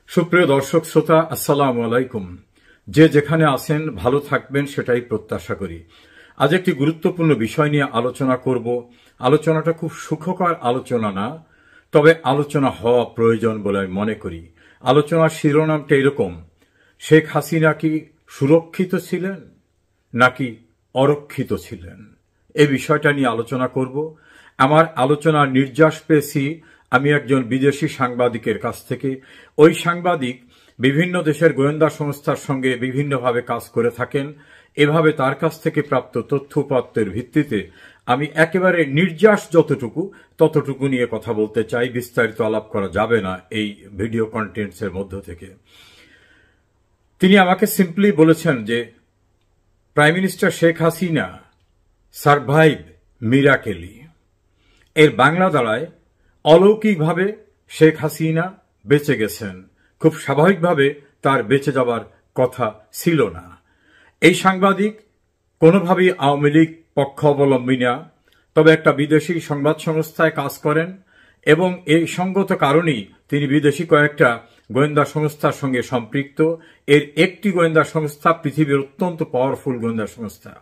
সুপ্রিয় দর্শক শ্রোতা, আসসালামু আলাইকুম। যে যেখানে আছেন ভালো থাকবেন সেটাই প্রত্যাশা করি। আজ একটি গুরুত্বপূর্ণ বিষয় নিয়ে আলোচনা করব। আলোচনাটা খুব সুখকর আলোচনা না, তবে আলোচনা হওয়া প্রয়োজন বলে আমি মনে করি। আলোচনার শিরোনামটা এরকম: শেখ হাসিনা কি সুরক্ষিত ছিলেন নাকি অরক্ষিত ছিলেন? এই বিষয়টা নিয়ে আলোচনা করব। আমার আলোচনার নির্যাস পেয়েছি আমি একজন বিদেশি সাংবাদিকের কাছ থেকে। ওই সাংবাদিক বিভিন্ন দেশের গোয়েন্দা সংস্থার সঙ্গে বিভিন্নভাবে কাজ করে থাকেন। এভাবে তার কাছ থেকে প্রাপ্ত তথ্যপত্রের ভিত্তিতে আমি একেবারে নির্যাস ততটুকু নিয়ে কথা বলতে চাই। বিস্তারিত আলাপ করা যাবে না এই ভিডিও কন্টেন্টসের মধ্য থেকে। তিনি আমাকে সিম্পলি বলেছেন যে prime minister Sheikh Hasina survive miraculously. এর বাংলা দাঁড়ায় অলৌকিকভাবে শেখ হাসিনা বেঁচে গেছেন। খুব স্বাভাবিকভাবে তার বেঁচে যাবার কথা ছিল না। এই সাংবাদিক কোনোভাবেই আওয়ামী লীগ পক্ষ অবলম্বী না, তবে একটা বিদেশি সংবাদ সংস্থায় কাজ করেন এবং এই সঙ্গত কারণেই তিনি বিদেশি কয়েকটা গোয়েন্দা সংস্থার সঙ্গে সম্পৃক্ত। এর একটি গোয়েন্দা সংস্থা পৃথিবীর অত্যন্ত পাওয়ারফুল গোয়েন্দা সংস্থা।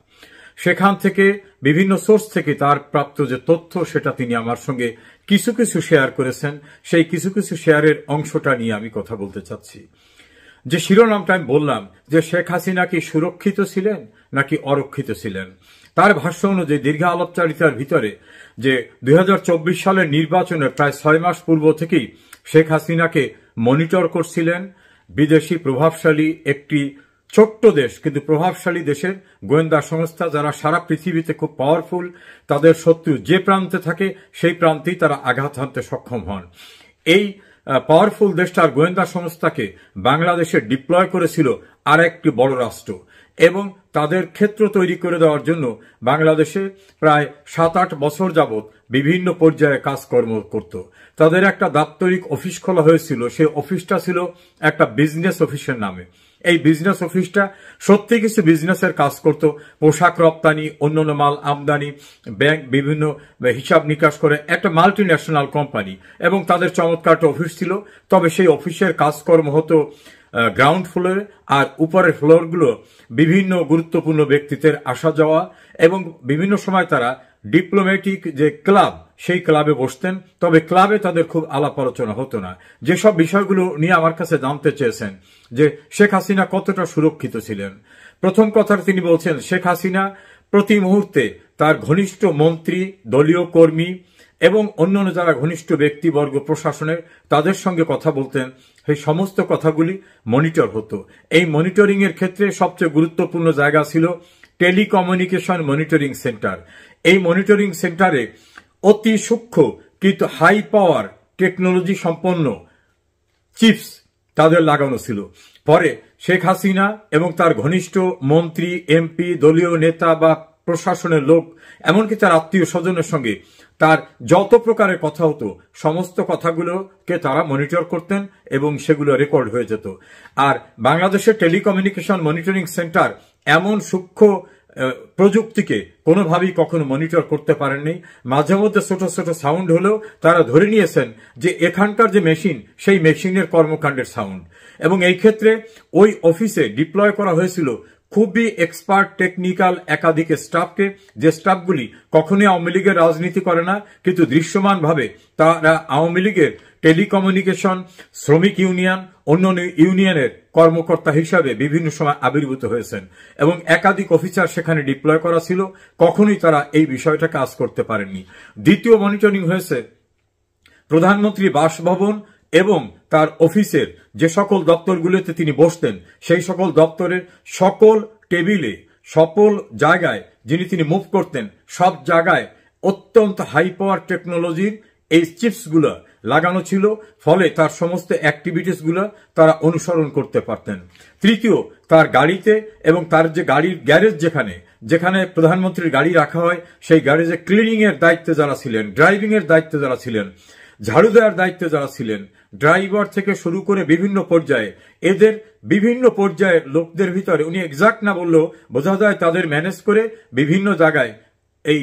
সেখান থেকে বিভিন্ন সোর্স থেকে তার প্রাপ্ত যে তথ্য সেটা তিনি আমার সঙ্গে কিছু কিছু শেয়ার করেছেন। সেই কিছু কিছু শেয়ারের অংশটা নিয়ে আমি কথা বলতে চাচ্ছি। যে শিরোনামটা আমি বললাম যে শেখ হাসিনা কি সুরক্ষিত ছিলেন নাকি অরক্ষিত ছিলেন, তার ভাষ্য অনুযায়ী দীর্ঘ আলাপচারিতার ভিতরে যে 2024 সালের নির্বাচনের প্রায় 6 মাস পূর্ব থেকেই শেখ হাসিনাকে মনিটর করছিলেন বিদেশি প্রভাবশালী একটি ছোট্ট দেশ কিন্তু প্রভাবশালী দেশের গোয়েন্দা সংস্থা, যারা সারা পৃথিবীতে খুব পাওয়ারফুল। তাদের শত্রু যে প্রান্তে থাকে সেই প্রান্তেই তারা আঘাত হানতে সক্ষম হন। এই পাওয়ারফুল দেশটার গোয়েন্দা সংস্থাকে বাংলাদেশে ডিপ্লয় করেছিল আর একটি বড় রাষ্ট্র এবং তাদের ক্ষেত্র তৈরি করে দেওয়ার জন্য বাংলাদেশে প্রায় 7-8 বছর যাবৎ বিভিন্ন পর্যায়ে কাজকর্ম করত। তাদের একটা দাপ্তরিক অফিস খোলা হয়েছিল। সেই অফিসটা ছিল একটা বিজনেস অফিসের নামে। এই বিজনেস অফিসটা সত্যি কিছু বিজনেসের কাজ করত, পোশাক রপ্তানি, অন্যান্য মাল আমদানি, ব্যাংক বিভিন্ন হিসাব নিকাশ করে একটা মাল্টি ন্যাশনাল কোম্পানি এবং তাদের চমৎকার একটা অফিস ছিল। তবে সেই অফিসের কাজকর্ম হতো গ্রাউন্ড ফ্লোরে, আর উপরের ফ্লোরগুলো বিভিন্ন গুরুত্বপূর্ণ ব্যক্তিত্বের আসা যাওয়া এবং বিভিন্ন সময় তারা ডিপ্লোম্যাটিক যে ক্লাব সেই ক্লাবে বসতেন। তবে ক্লাবে তাদের খুব আলাপ আলোচনা হতো না। যেসব বিষয়গুলো নিয়ে আমার কাছে জানতে চেয়েছেন যে শেখ হাসিনা কতটা সুরক্ষিত ছিলেন, প্রথম কথা তিনি বলছেন শেখ হাসিনা প্রতি মুহূর্তে তার ঘনিষ্ঠ মন্ত্রী, দলীয় কর্মী এবং অন্যান্য যারা ঘনিষ্ঠ ব্যক্তিবর্গ প্রশাসনের তাদের সঙ্গে কথা বলতেন। সেই সমস্ত কথাগুলি মনিটর হতো। এই মনিটরিং এর ক্ষেত্রে সবচেয়ে গুরুত্বপূর্ণ জায়গা ছিল টেলিকমিউনিকেশন মনিটরিং সেন্টার। এই মনিটরিং সেন্টারে অতি সূক্ষ্ম কিন্তু হাই পাওয়ার টেকনোলজি সম্পন্ন চিপস তাদের লাগানো ছিল। পরে শেখ হাসিনা এবং তার ঘনিষ্ঠ মন্ত্রী, এমপি, দলীয় নেতা বা প্রশাসনের লোক, এমনকি তার আত্মীয় স্বজনের সঙ্গে তার যত প্রকারের কথা হতো সমস্ত কথাগুলোকে তারা মনিটর করতেন এবং সেগুলো রেকর্ড হয়ে যেত। আর বাংলাদেশের টেলিকমিউনিকেশন মনিটরিং সেন্টার এমন সূক্ষ্ম প্রযুক্তিকে কোনোভাবেই কখনো মনিটর করতে পারেননি। মাঝে মধ্যে ছোট ছোট সাউন্ড হলেও তারা ধরে নিয়েছেন যে এখানকার যে মেশিন সেই মেশিনের কর্মকাণ্ডের সাউন্ড। এবং এই ক্ষেত্রে ওই অফিসে ডিপ্লয় করা হয়েছিল খুবই এক্সপার্ট টেকনিক্যাল একাধিক স্টাফকে, যে স্টাফগুলি কখনোই আওয়ামী লীগের রাজনীতি করে না, কিন্তু দৃশ্যমানভাবে তারা আওয়ামী লীগের টেলিকমিউনিকেশন, শ্রমিক ইউনিয়ন, অন্যান্য ইউনিয়নের কর্মকর্তা হিসাবে বিভিন্ন সময় আবির্ভূত হয়েছেন এবং একাধিক অফিসার সেখানে ডিপ্লয় করা ছিল। কখনোই তারা এই বিষয়টা কাজ করতে পারেননি। দ্বিতীয় মনিটরিং হয়েছে প্রধানমন্ত্রী বাসভবন এবং তার অফিসের যে সকল দপ্তরগুলোতে তিনি বসতেন সেই সকল দপ্তরের সকল টেবিলে, সকল জায়গায় যিনি তিনি মুভ করতেন সব জায়গায় অত্যন্ত হাই পাওয়ার টেকনোলজির এই চিপসগুলো লাগানো ছিল। ফলে তার সমস্ত অ্যাক্টিভিটিসগুলো তারা অনুসরণ করতে পারতেন। তৃতীয়, তার গাড়িতে এবং তার যে গাড়ির গ্যারেজ যেখানে প্রধানমন্ত্রীর গাড়ি রাখা হয় সেই গ্যারেজে ক্লিনিং এর দায়িত্বে যারা ছিলেন, ড্রাইভিং এর দায়িত্বে যারা ছিলেন, ঝাড়ু দেওয়ার দায়িত্বে যারা ছিলেন, ড্রাইভার থেকে শুরু করে বিভিন্ন পর্যায়ে, এদের বিভিন্ন পর্যায়ের লোকদের ভিতরে উনি এক্সাক্ট না বললেও বোঝা যায় তাদের ম্যানেজ করে বিভিন্ন জায়গায় এই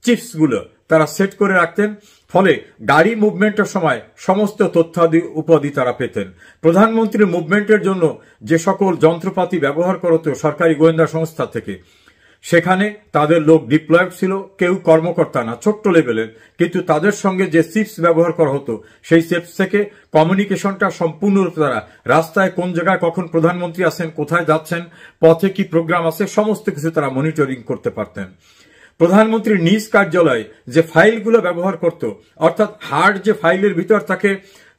চিপসগুলো তারা সেট করে রাখতেন, ফলে গাড়ি মুভমেন্টের সময় সমস্ত তথ্যাদি উপাধি তারা পেতেন। প্রধানমন্ত্রীর মুভমেন্টের জন্য যে সকল যন্ত্রপাতি ব্যবহার করা হতো সরকারি গোয়েন্দা সংস্থা থেকে, সেখানে তাদের লোক ডিপ্লয়েড ছিল, কেউ কর্মকর্তা না, ছোট্ট লেভেলের, কিন্তু তাদের সঙ্গে যে চিপস ব্যবহার করা হতো সেই চিপস থেকে কমিউনিকেশনটা সম্পূর্ণরূপে তারা রাস্তায় কোন জায়গায় কখন প্রধানমন্ত্রী আছেন, কোথায় যাচ্ছেন, পথে কি প্রোগ্রাম আছে, সমস্ত কিছু তারা মনিটরিং করতে পারতেন। প্রধানমন্ত্রীর নিজ কার্যালয়ে যে ফাইলগুলো ব্যবহার করত, অর্থাৎ হার্ড যে ফাইলের ভিতর তাকে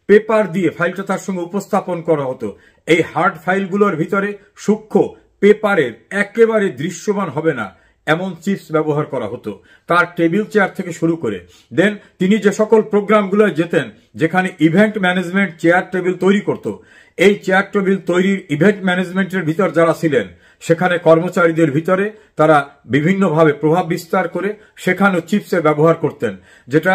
পেপার দিয়ে ফাইলটা তার সঙ্গে উপস্থাপন করা হতো, এই হার্ড ফাইলগুলোর ভিতরে সূক্ষ্ম পেপারের একেবারে দৃশ্যমান হবে না এমন চিপস ব্যবহার করা হতো, তার টেবিল চেয়ার থেকে শুরু করে। দেন তিনি যে সকল প্রোগ্রামগুলো যেতেন, যেখানে ইভেন্ট ম্যানেজমেন্ট চেয়ার টেবিল তৈরি করত, এই চেয়ার টেবিল তৈরির ইভেন্ট ম্যানেজমেন্টের ভিতর যারা ছিলেন, সেখানে কর্মচারীদের ভিতরে তারা বিভিন্নভাবে প্রভাব বিস্তার করে সেখানেও চিপসের ব্যবহার করতেন, যেটা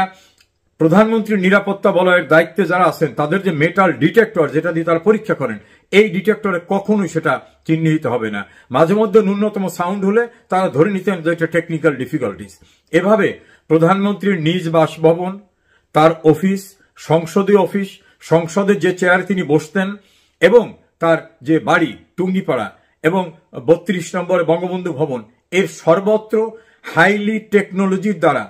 প্রধানমন্ত্রীর নিরাপত্তা বলয়ের দায়িত্বে যারা আছেন তাদের যে মেটাল ডিটেক্টর যেটা দিয়ে তারা পরীক্ষা করেন, এই ডিটেক্টরে কখনোই সেটা চিহ্নিত হবে না। মাঝে মধ্যে ন্যূনতম সাউন্ড হলে তারা ধরে নিতেন যে এটা টেকনিক্যাল ডিফিকাল্টিস। এভাবে প্রধানমন্ত্রীর নিজ বাসভবন, তার অফিস, সংসদীয় অফিস, সংসদের যে চেয়ারে তিনি বসতেন, এবং তার যে বাড়ি টুঙ্গিপাড়া এবং 32 নম্বর বঙ্গবন্ধু ভবন, এর সর্বত্র হাইলি টেকনোলজির দ্বারা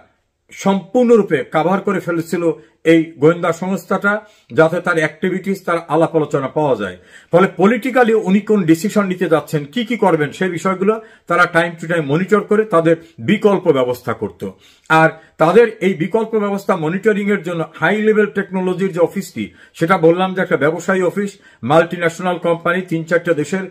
সম্পূর্ণরূপে কাভার করে ফেলেছিল এই গোয়েন্দা সংস্থাটা, যাতে তার অ্যাক্টিভিটিস, তার আলাপ আলোচনা পাওয়া যায়। ফলে পলিটিক্যালি উনি কোন ডিসিশন নিতে যাচ্ছেন, কি কি করবেন, সেই বিষয়গুলো তারা টাইম টু টাইম মনিটর করে তাদের বিকল্প ব্যবস্থা করত। আর তাদের এই বিকল্প ব্যবস্থা মনিটরিং এর জন্য হাই লেভেল টেকনোলজির যে অফিসটি, সেটা বললাম যে একটা ব্যবসায়ী অফিস, মাল্টি ন্যাশনাল কোম্পানি, 3-4টা দেশের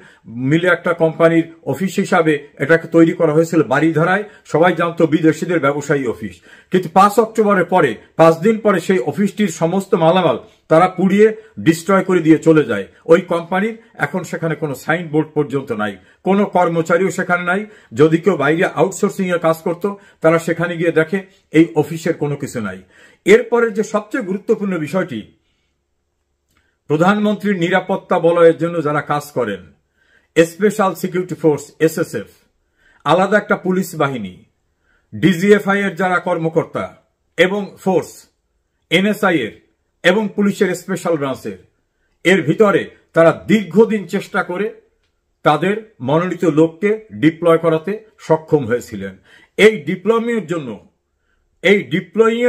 মিলে একটা কোম্পানির অফিস হিসাবে এটাকে তৈরি করা হয়েছিল বাড়িধারায়। সবাই জানতো বিদেশিদের ব্যবসায়ী অফিস, কিন্তু 5 অক্টোবরের পরে 5 দিন পরে সেই অফিসটির সমস্ত মালামাল তারা পুড়িয়ে ডিস্ট্রয় করে দিয়ে চলে যায়। ওই কোম্পানির এখন সেখানে কোনো সাইনবোর্ড পর্যন্ত নাই, কোনো কর্মচারীও সেখানে নাই। যদি কেউ বাইরে আউটসোর্সিং এর কাজ করত, তারা সেখানে গিয়ে দেখে এই অফিসের কোনো কিছু নাই। এরপরে যে সবচেয়ে গুরুত্বপূর্ণ বিষয়টি, প্রধানমন্ত্রীর নিরাপত্তা বলয়ের জন্য যারা কাজ করেন, স্পেশাল সিকিউরিটি ফোর্স SSF, আলাদা একটা পুলিশ বাহিনী, DGFI এর যারা কর্মকর্তা এবং ফোর্স, NSI এর এবং পুলিশের স্পেশাল ব্রাঞ্চের, এর ভিতরে তারা দীর্ঘদিন চেষ্টা করে তাদের মনোনীত লোককে ডিপ্লয় করাতে সক্ষম হয়েছিলেন। এই ডিপ্লয়িং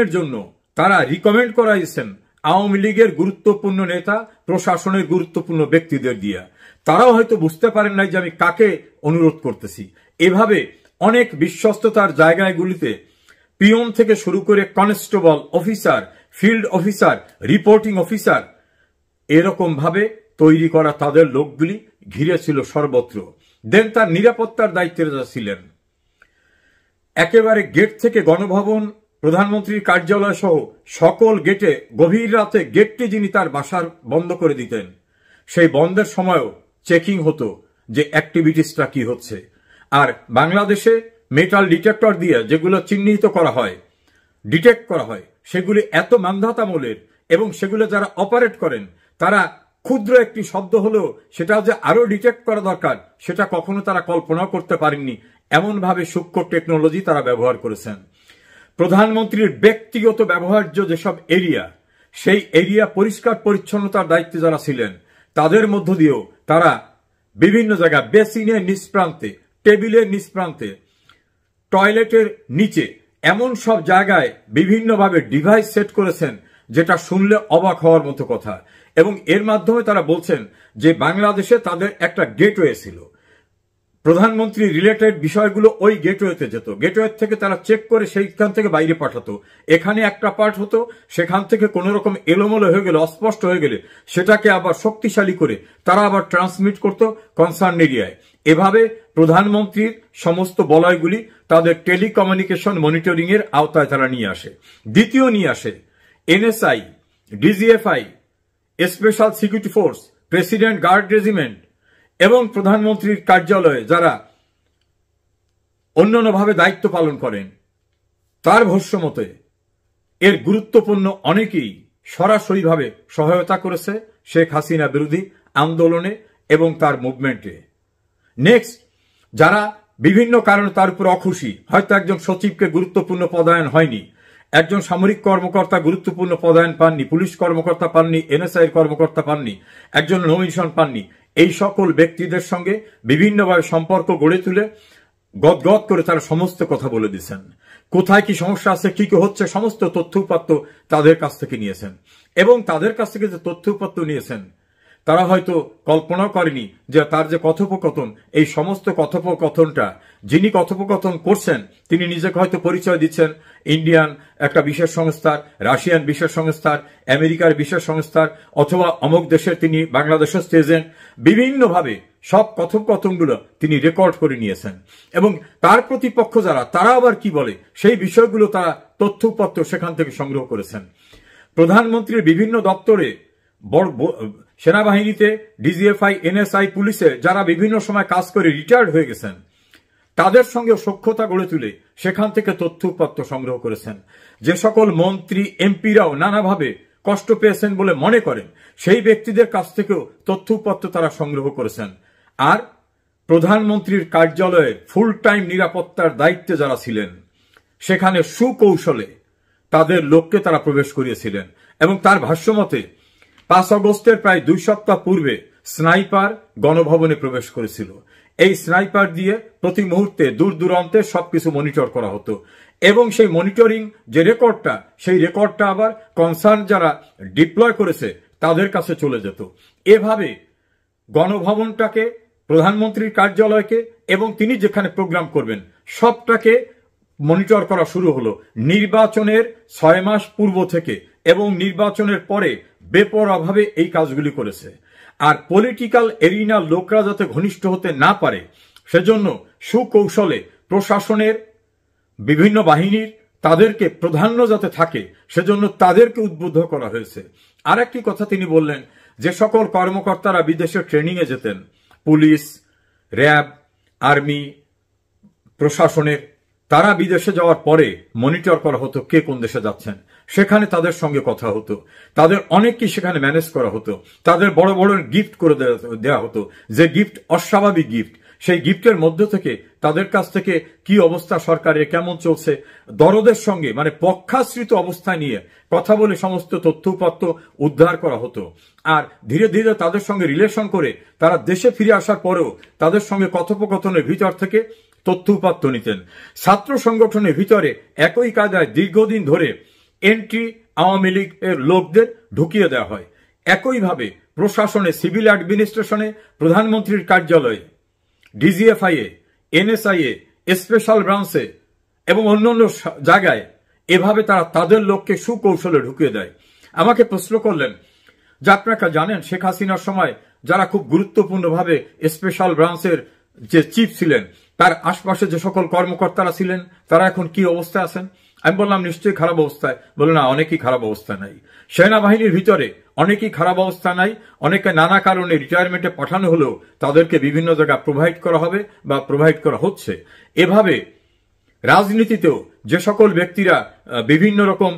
এর জন্য তারা রিকমেন্ড করাইছেন আওয়ামী লীগের গুরুত্বপূর্ণ নেতা, প্রশাসনের গুরুত্বপূর্ণ ব্যক্তিদের দিয়ে। তারাও হয়তো বুঝতে পারেন নাই যে আমি কাকে অনুরোধ করতেছি। এভাবে অনেক বিশ্বস্ততার জায়গাগুলিতে পিয়ন থেকে শুরু করে constable officer, field officer, reporting officer, এরকম ভাবে তৈরি করা তাদের লোকগুলি ঘিরে ছিল সর্বত্র। দেন তার নিরাপত্তার দায়িত্বে যারা ছিলেন, একেবারে গেট থেকে গণভবন, প্রধানমন্ত্রীর কার্যালয় সহ সকল গেটে গভীর রাতে গেটটি যিনি তার বাসার বন্ধ করে দিতেন, সেই বন্ধের সময়ও চেকিং হতো যে অ্যাক্টিভিটিসটা কি হচ্ছে। আর বাংলাদেশে মেটাল ডিটেক্টর দিয়ে যেগুলো চিহ্নিত করা হয়, ডিটেক্ট করা হয়, সেগুলি এত মান্ধাতামূলের, এবং সেগুলো যারা অপারেট করেন তারা ক্ষুদ্র একটি শব্দ হলেও সেটা যে আরো ডিটেক্ট করা দরকার, সেটা কখনো তারা কল্পনাও করতে পারেননি। এমনভাবে সূক্ষ্ম টেকনোলজি তারা ব্যবহার করেছেন। প্রধানমন্ত্রীর ব্যক্তিগত ব্যবহার্য যেসব এরিয়া, সেই এরিয়া পরিষ্কার পরিচ্ছন্নতার দায়িত্বে যারা ছিলেন, তাদের মধ্য দিয়েও তারা বিভিন্ন জায়গায় বেসিনের নিচ প্রান্তে, টেবিলের নিচ প্রান্তে, টয়লেটের নিচে, এমন সব জায়গায় বিভিন্নভাবে ডিভাইস সেট করেছেন, যেটা শুনলে অবাক হওয়ার মতো কথা। এবং এর মাধ্যমে তারা বলছেন যে বাংলাদেশে তাদের একটা গেটওয়ে ছিল, প্রধানমন্ত্রী রিলেটেড বিষয়গুলো ওই গেটওয়েতে যেত, গেটওয়ে থেকে তারা চেক করে সেইখান থেকে বাইরে পাঠাতো। এখানে একটা পার্ট হতো, সেখান থেকে কোন রকম এলোমেলো হয়ে গেলে, অস্পষ্ট হয়ে গেলে সেটাকে আবার শক্তিশালী করে তারা আবার ট্রান্সমিট করত কনসার্ন এরিয়ায়। এভাবে প্রধানমন্ত্রীর সমস্ত বলয়গুলি তাদের টেলিকমিউনিকেশন মনিটরিং এর আওতায় তারা নিয়ে আসে। দ্বিতীয় নিয়ে আসে NSI, DGFI, special security force, president guard regiment এবং প্রধানমন্ত্রীর কার্যালয়ে যারা অন্যান্যভাবে দায়িত্ব পালন করেন, তার ভাষ্য মতে এর গুরুত্বপূর্ণ অনেকেই সরাসরিভাবে সহায়তা করেছে শেখ হাসিনা বিরোধী আন্দোলনে এবং তার মুভমেন্টে। নেক্সট, যারা বিভিন্ন কারণে তার উপর অখুশি, হয়তো একজন সচিবকে গুরুত্বপূর্ণ পদায়ন হয়নি, একজন সামরিক কর্মকর্তা গুরুত্বপূর্ণ পদায়ন পাননি, পুলিশ কর্মকর্তা পাননি, এনএসআই কর্মকর্তা পাননি, একজন নমিনেশন পাননি। এই সকল ব্যক্তিদের সঙ্গে বিভিন্নভাবে সম্পর্ক গড়ে তুলে গদগদ করে তারা সমস্ত কথা বলে দিচ্ছেন। কোথায় কি সমস্যা আছে, কি কি হচ্ছে, সমস্ত তথ্য উপাত্ত তাদের কাছ থেকে নিয়েছেন। এবং তাদের কাছ থেকে যে তথ্য উপাত্ত নিয়েছেন, তারা হয়তো কল্পনাও করেনি যে তার যে কথোপকথন, এই সমস্ত কথোপকথনটা যিনি কথোপকথন করছেন তিনি নিজেকে হয়তো পরিচয় দিচ্ছেন ইন্ডিয়ান একটা বিশেষ সংস্থার, রাশিয়ান বিশেষ সংস্থার, আমেরিকার বিশেষ সংস্থার, অথবা অমুক দেশের তিনি বাংলাদেশের এজেন্ট। বিভিন্নভাবে সব কথোপকথনগুলো তিনি রেকর্ড করে নিয়েছেন এবং তার প্রতিপক্ষ যারা, তারা আবার কি বলে সেই বিষয়গুলো তারা তথ্য উপাত্ত সেখান থেকে সংগ্রহ করেছেন। প্রধানমন্ত্রীর বিভিন্ন দপ্তরে, সেনাবাহিনীতে, ডিজিএফআই, এনএসআই, পুলিশে যারা বিভিন্ন সময় কাজ করে রিটায়ার্ড হয়ে গেছেন, তাদের সঙ্গে সখ্যতা গড়ে তুলে সেখান থেকে তথ্য উপাত্ত সংগ্রহ করেছেন। যে সকল মন্ত্রী এমপিরাও নানাভাবে কষ্ট পেয়েছেন বলে মনে করেন, সেই ব্যক্তিদের কাছ থেকেও তথ্য উপাত্ত তারা সংগ্রহ করেছেন। আর প্রধানমন্ত্রীর কার্যালয়ে ফুল টাইম নিরাপত্তার দায়িত্বে যারা ছিলেন, সেখানে সুকৌশলে তাদের লোককে তারা প্রবেশ করিয়েছিলেন। এবং তার ভাষ্যমতে 5 আগস্টের প্রায় 2 সপ্তাহ পূর্বে স্নাইপার গণভবনে প্রবেশ করেছিল। এই স্নাইপার দিয়ে প্রতি মুহূর্তে দূর দূরান্তে সবকিছু মনিটর করা হতো এবং সেই মনিটরিং যে রেকর্ডটা, সেই রেকর্ডটা আবার কনসার্ন যারা ডিপ্লয় করেছে তাদের কাছে চলে যেত। এভাবে গণভবনটাকে, প্রধানমন্ত্রীর কার্যালয়কে এবং তিনি যেখানে প্রোগ্রাম করবেন সবটাকে মনিটর করা শুরু হলো নির্বাচনের 6 মাস পূর্ব থেকে, এবং নির্বাচনের পরে বেপরোয়াভাবে এই কাজগুলি করেছে। আর পলিটিক্যাল এরিনার লোকরা যাতে ঘনিষ্ঠ হতে না পারে সেজন্য সুকৌশলে প্রশাসনের বিভিন্ন বাহিনীর তাদেরকে প্রাধান্য যাতে থাকে সেজন্য তাদেরকে উদ্বুদ্ধ করা হয়েছে। আর একটি কথা তিনি বললেন, যে সকল কর্মকর্তারা বিদেশে ট্রেনিং এ যেতেন, পুলিশ, র্যাব, আর্মি, প্রশাসনের, তারা বিদেশে যাওয়ার পরে মনিটর করা হতো কে কোন দেশে যাচ্ছেন। সেখানে তাদের সঙ্গে কথা হতো, তাদের অনেককে সেখানে ম্যানেজ করা হতো, তাদের বড় বড় গিফট করে দেওয়া হতো, যে গিফট অস্বাভাবিক গিফট। সেই গিফটের মধ্য থেকে তাদের কাছ থেকে কি অবস্থা সরকারের, কেমন চলছে, দরদের সঙ্গে মানে পক্ষাশ্রিত অবস্থায় নিয়ে কথা বলে সমস্ত তথ্য উপাত্ত উদ্ধার করা হতো। আর ধীরে ধীরে তাদের সঙ্গে রিলেশন করে তারা দেশে ফিরে আসার পরেও তাদের সঙ্গে কথোপকথনের ভিতর থেকে তথ্য উপাত্ত নিতেন। ছাত্র সংগঠনের ভিতরে একই কায়দায় দীর্ঘদিন ধরে এন্ট্রি আওয়ামী লীগ এর লোকদের ঢুকিয়ে দেওয়া হয়। একইভাবে প্রশাসনে, সিভিল অ্যাডমিনিস্ট্রেশনে, প্রধানমন্ত্রীর কার্যালয়ে, ডিজিএফআই এ, এনএসআই এ, স্পেশাল ব্রাঞ্চে এবং অন্যান্য জায়গায় এভাবে তারা তাদের লোককে সুকৌশলে ঢুকিয়ে দেয়। আমাকে প্রশ্ন করলেন যে আপনারা জানেন শেখ হাসিনার সময় যারা খুব গুরুত্বপূর্ণভাবে স্পেশাল ব্রাঞ্চের যে চিফ ছিলেন, তার আশপাশে যে সকল কর্মকর্তারা ছিলেন তারা এখন কি অবস্থায় আছেন? আমি বললাম নিশ্চয়ই খারাপ অবস্থায়। বলে না, অনেকেই খারাপ অবস্থা নাই। সেনাবাহিনীর ভিতরে অনেকেই খারাপ অবস্থা নাই, অনেকে নানা কারণে রিটায়ারমেন্টে পাঠানো হলেও তাদেরকে বিভিন্ন জায়গায় প্রোভাইড করা হবে বা প্রোভাইড করা হচ্ছে। এভাবে রাজনীতিতেও যে সকল ব্যক্তিরা বিভিন্ন রকম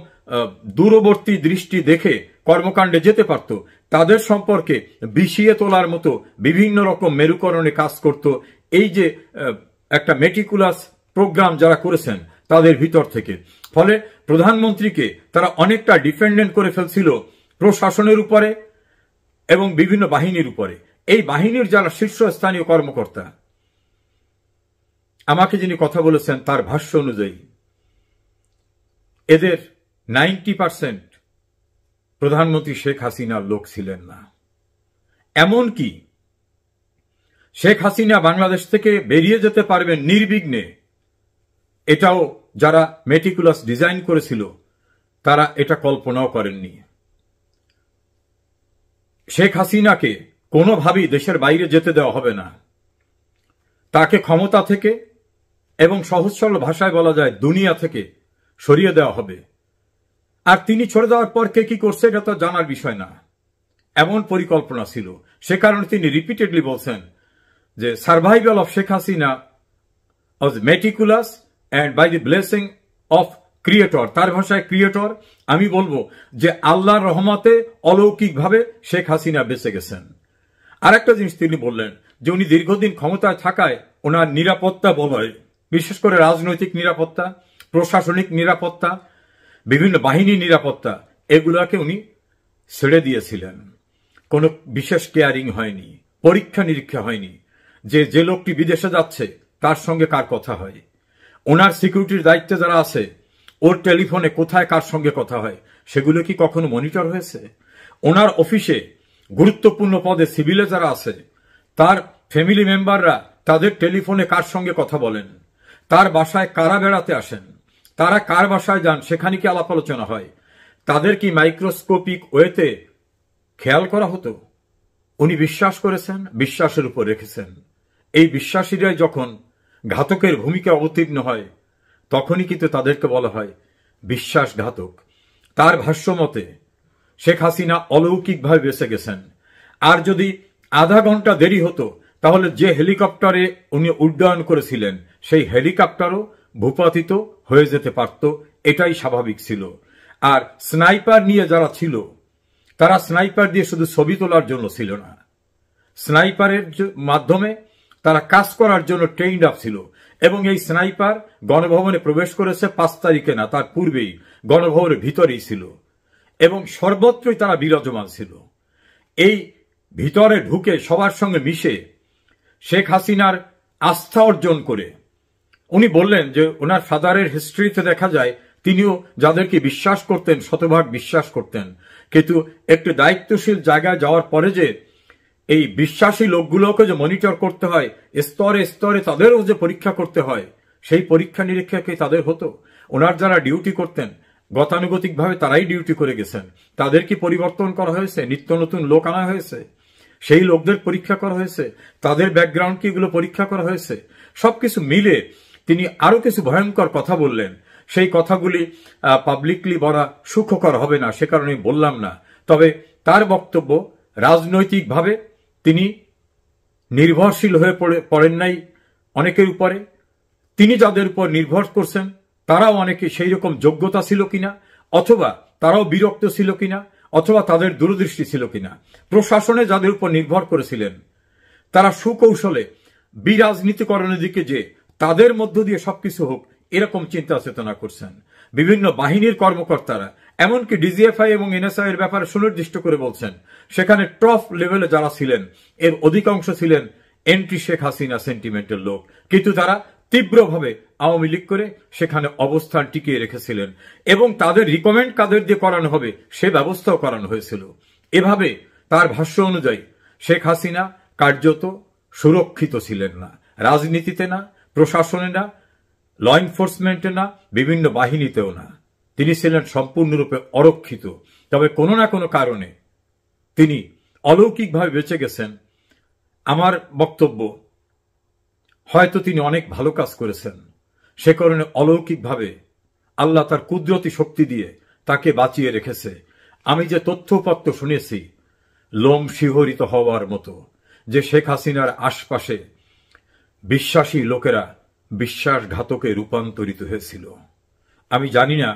দূরবর্তী দৃষ্টি দেখে কর্মকাণ্ডে যেতে পারত, তাদের সম্পর্কে বিষিয়ে তোলার মতো বিভিন্ন রকম মেরুকরণে কাজ করত এই যে একটা মেটিকুলাস প্রোগ্রাম যারা করেছেন তাদের ভিতর থেকে। ফলে প্রধানমন্ত্রীকে তারা অনেকটা ডিপেন্ডেন্ট করে ফেলছিল প্রশাসনের উপরে এবং বিভিন্ন বাহিনীর উপরে। এই বাহিনীর যারা শীর্ষস্থানীয় কর্মকর্তা, আমাকে যিনি কথা বলেছেন তার ভাষ্য অনুযায়ী এদের 90% প্রধানমন্ত্রী শেখ হাসিনার লোক ছিলেন না। এমনকি শেখ হাসিনা বাংলাদেশ থেকে বেরিয়ে যেতে পারবেন নির্বিঘ্নে, এটাও যারা মেটিকুলাস ডিজাইন করেছিল তারা এটা কল্পনাও করেননি। শেখ হাসিনাকে কোনোভাবেই দেশের বাইরে যেতে দেওয়া হবে না, তাকে ক্ষমতা থেকে এবং সহজ সরল ভাষায় বলা যায় দুনিয়া থেকে সরিয়ে দেওয়া হবে। আর তিনি সরে দেওয়ার পর কে কি করছে এটা তো জানার বিষয় না, এমন পরিকল্পনা ছিল। সে কারণে তিনি রিপিটেডলি বলছেন যে survival of Sheikh Hasina was meticulous and by the blessing of creator. তার ভাষায় ক্রিয়েটর, আমি বলবো যে আল্লাহর রহমতে অলৌকিকভাবে শেখ হাসিনা বেঁচে গেছেন। আর একটা জিনিস তিনি বললেন যে উনি দীর্ঘদিন ক্ষমতায় থাকায় ওনার নিরাপত্তা বলয়, বিশেষ করে রাজনৈতিক নিরাপত্তা, প্রশাসনিক নিরাপত্তা, বিভিন্ন বাহিনী নিরাপত্তা, এগুলাকে উনি ছেড়ে দিয়েছিলেন। কোনো বিশেষ কেয়ারিং হয়নি, পরীক্ষা নিরীক্ষা হয়নি যে লোকটি বিদেশে যাচ্ছে তার সঙ্গে কার কথা হয়, ওনার সিকিউরিটির দায়িত্বে যারা আছে ওর টেলিফোনে কোথায় কার সঙ্গে কথা হয় সেগুলো কি কখনো মনিটর হয়েছে? ওনার অফিসে গুরুত্বপূর্ণ পদে সিভিলে যারা আছে তার ফ্যামিলি মেম্বাররা তাদের টেলিফোনে কার সঙ্গে কথা বলেন, তার বাসায় কারা বেড়াতে আসেন, তারা কার বাসায় যান সেখানে কি আলাপ আলোচনা হয়, তাদের কি মাইক্রোস্কোপিক ওয়েতে খেয়াল করা হতো? উনি বিশ্বাস করেছেন, বিশ্বাসের উপর রেখেছেন। এই বিশ্বাসীরাই যখন ঘাতকের ভূমিকা অবতীর্ণ হয় তখনই কিন্তু তাদেরকে বলা হয় বিশ্বাসঘাতক। তার ভাষ্যমতে শেখ হাসিনা অলৌকিকভাবে বেঁচে গেছেন। আর যদি আধা ঘন্টা দেরি হতো তাহলে যে হেলিকপ্টারে উনি উড্ডয়ন করেছিলেন সেই হেলিকপ্টারও ভূপাতিত হয়ে যেতে পারত, এটাই স্বাভাবিক ছিল। আর স্নাইপার নিয়ে যারা ছিল তারা স্নাইপার দিয়ে শুধু ছবি তোলার জন্য ছিল না, স্নাইপারের মাধ্যমে তারা কাজ করার জন্য ট্রেইনড আপ ছিল। এবং এই স্নাইপার গণভবনে প্রবেশ করেছে 5 তারিখে না, তার পূর্বেই গণভবনের ভিতরেই ছিল এবং সর্বত্রই তারা বিরাজমান ছিল। এই ভিতরে ঢুকে সবার সঙ্গে মিশে শেখ হাসিনার আস্থা অর্জন করে উনি বললেন যে ওনার ফাদারের হিস্ট্রিতে দেখা যায় তিনিও যাদেরকে বিশ্বাস করতেন শতভাগ বিশ্বাস করতেন, কিন্তু একটু দায়িত্বশীল জায়গায় যাওয়ার পরে যে এই বিশ্বাসী লোকগুলোকে যে মনিটর করতে হয়, স্তরে স্তরে তাদেরও যে পরীক্ষা করতে হয়, সেই পরীক্ষা নিরীক্ষা কি তাদের হতো? ওনার যারা ডিউটি করতেন গতানুগতিকভাবে তারাই ডিউটি করে গেছেন, তাদের কি পরিবর্তন করা হয়েছে? নিত্য নতুন লোক আনা হয়েছে, সেই লোকদের পরীক্ষা করা হয়েছে, তাদের ব্যাকগ্রাউন্ড কি এগুলো পরীক্ষা করা হয়েছে? সবকিছু মিলে তিনি আরো কিছু ভয়ঙ্কর কথা বললেন। সেই কথাগুলি পাবলিকলি বলা সুখকর হবে না, সে কারণে বললাম না। তবে তার বক্তব্য রাজনৈতিকভাবে তিনি নির্ভরশীল হয়ে পড়েন নাই অনেকের উপরে। তিনি যাদের উপর নির্ভর করছেন তারাও অনেকে সেই রকম যোগ্যতা ছিল কিনা, অথবা তারাও বিরক্ত ছিল কিনা, অথবা তাদের দূরদৃষ্টি ছিল কিনা। প্রশাসনে যাদের উপর নির্ভর করেছিলেন তারা সুকৌশলে বিরাজনীতিকরণের দিকে যে তাদের মধ্য দিয়ে সবকিছু হোক এরকম চিন্তা চেতনা করছেন। বিভিন্ন বাহিনীর কর্মকর্তারা এমনকি ডিজিএফআই এবং এনএসআই এর ব্যাপারে সুনির্দিষ্ট করে বলছেন সেখানে টপ লেভেলে যারা ছিলেন এর অধিকাংশ ছিলেন এন্টি শেখ হাসিনা সেন্টিমেন্টের লোক, কিন্তু তারা তীব্রভাবে আওয়ামী লীগ করে সেখানে অবস্থান টিকিয়ে রেখেছিলেন এবং তাদের রিকমেন্ড কাদের দিয়ে করানো হবে সে ব্যবস্থাও করানো হয়েছিল। এভাবে তার ভাষ্য অনুযায়ী শেখ হাসিনা কার্যত সুরক্ষিত ছিলেন না, রাজনীতিতে না, প্রশাসনে না, ল এনফোর্সমেন্টে না, বিভিন্ন বাহিনীতেও না। তিনি ছিলেন সম্পূর্ণরূপে অরক্ষিত। তবে কোনো না কোনো কারণে তিনি অলৌকিকভাবে বেঁচে গেছেন। আমার বক্তব্য হয়তো তিনি অনেক ভালো কাজ করেছেন, সে কারণে অলৌকিকভাবে আল্লাহ তার কুদরতি শক্তি দিয়ে তাকে বাঁচিয়ে রেখেছে। আমি যে তথ্যপত্র শুনেছি লোম শিহরিত হওয়ার মতো, যে শেখ হাসিনার আশপাশে বিশ্বাসী লোকেরা বিশ্বাসঘাতকে রূপান্তরিত হয়েছিল। আমি জানি না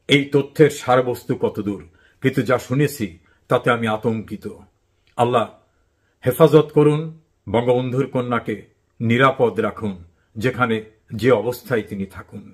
এই তথ্যের সারবস্তু কতদূর, কিন্তু যা শুনেছি তাতে আমি আতঙ্কিত। আল্লাহ হেফাজত করুন, বঙ্গবন্ধুর কন্যাকে নিরাপদ রাখুন যেখানে যে অবস্থায় তিনি থাকুন।